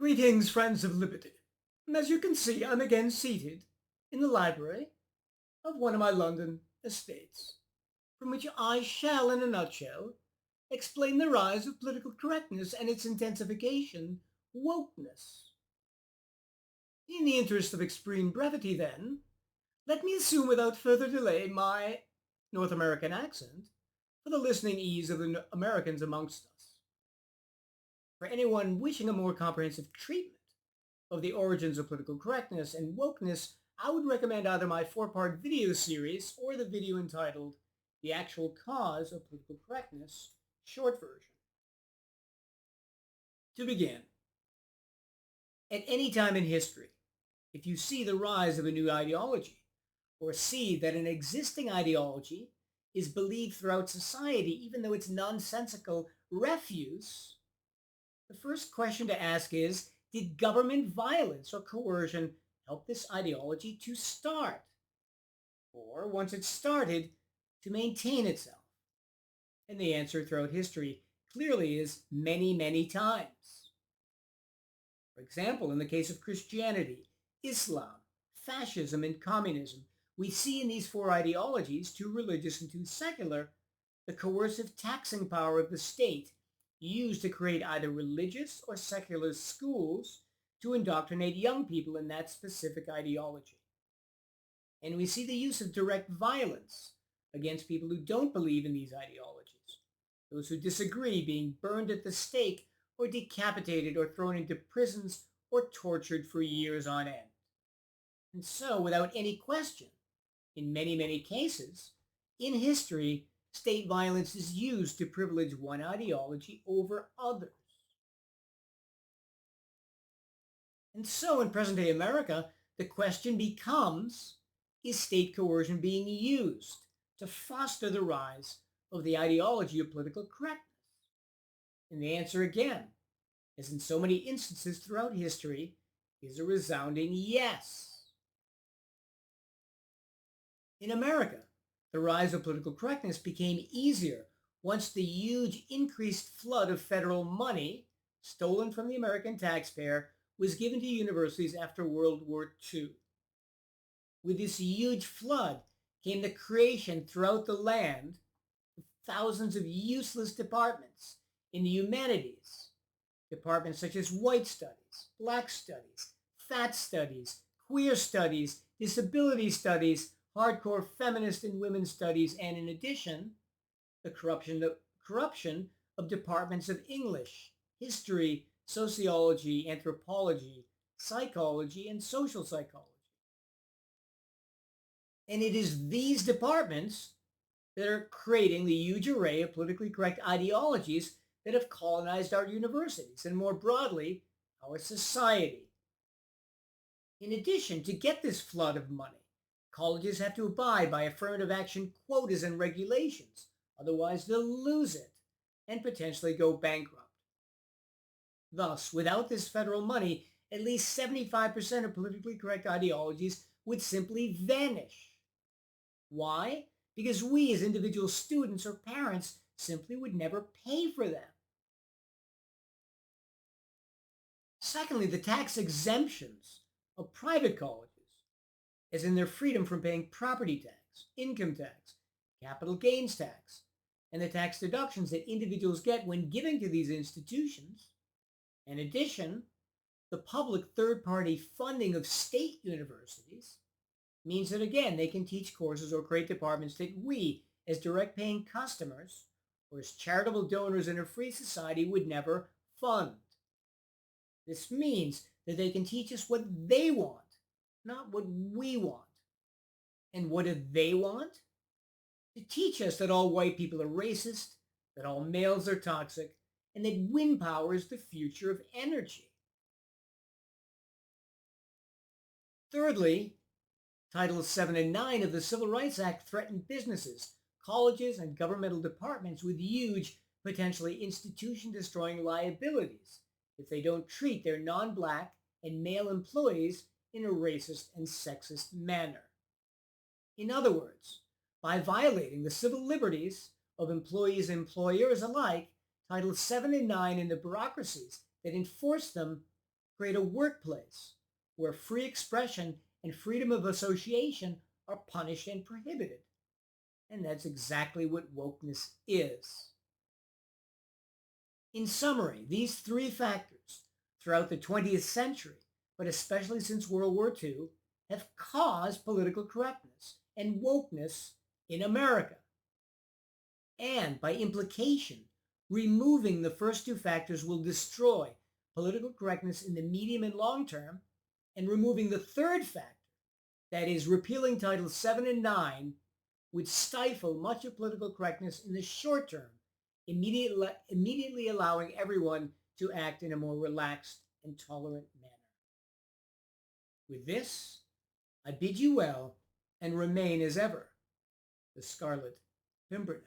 Greetings, friends of liberty. As you can see, I'm again seated in the library of one of my London estates, from which I shall, in a nutshell, explain the rise of political correctness and its intensification, wokeness. In the interest of extreme brevity, then, let me assume without further delay my North American accent for the listening ease of the Americans amongst us. For anyone wishing a more comprehensive treatment of the origins of political correctness and wokeness, I would recommend either my four-part video series or the video entitled The Actual Cause of Political Correctness, short version. To begin, at any time in history, if you see the rise of a new ideology, or see that an existing ideology is believed throughout society, even though it's nonsensical refuse, the first question to ask is, did government violence or coercion help this ideology to start? Or, once it started, to maintain itself? And the answer throughout history clearly is many, many times. For example, in the case of Christianity, Islam, fascism, and communism, we see in these four ideologies, two religious and two secular, the coercive taxing power of the state used to create either religious or secular schools to indoctrinate young people in that specific ideology. And we see the use of direct violence against people who don't believe in these ideologies, those who disagree being burned at the stake or decapitated or thrown into prisons or tortured for years on end. And so, without any question, in many, many cases, in history, state violence is used to privilege one ideology over others. And so in present-day America, the question becomes, is state coercion being used to foster the rise of the ideology of political correctness? And the answer again, as in so many instances throughout history, is a resounding yes. In America, the rise of political correctness became easier once the huge increased flood of federal money stolen from the American taxpayer was given to universities after World War II. With this huge flood came the creation throughout the land of thousands of useless departments in the humanities, departments such as white studies, black studies, fat studies, queer studies, disability studies, hardcore feminist and women's studies, and in addition, the corruption of departments of English, history, sociology, anthropology, psychology, and social psychology. And it is these departments that are creating the huge array of politically correct ideologies that have colonized our universities and more broadly, our society. In addition, to get this flood of money, colleges have to abide by affirmative action quotas and regulations, otherwise they'll lose it and potentially go bankrupt. Thus, without this federal money, at least 75% of politically correct ideologies would simply vanish. Why? Because we as individual students or parents simply would never pay for them. Secondly, the tax exemptions of private colleges, as in their freedom from paying property tax, income tax, capital gains tax, and the tax deductions that individuals get when giving to these institutions. In addition, the public third-party funding of state universities means that, again, they can teach courses or create departments that we, as direct paying customers, or as charitable donors in a free society, would never fund. This means that they can teach us what they want, not what we want. And what do they want? To teach us that all white people are racist, that all males are toxic, and that wind power is the future of energy. Thirdly, Titles 7 and 9 of the Civil Rights Act threaten businesses, colleges, and governmental departments with huge, potentially institution-destroying liabilities if they don't treat their non-black and male employees in a racist and sexist manner. In other words, by violating the civil liberties of employees and employers alike, Titles 7 and 9 and the bureaucracies that enforce them create a workplace where free expression and freedom of association are punished and prohibited. And that's exactly what wokeness is. In summary, these three factors throughout the 20th century, but especially since World War II, have caused political correctness and wokeness in America. And by implication, removing the first two factors will destroy political correctness in the medium and long term, and removing the third factor, that is, repealing Titles 7 and 9, would stifle much of political correctness in the short term, immediately allowing everyone to act in a more relaxed and tolerant manner. With this, I bid you well and remain as ever the Scarlet Pimpernel.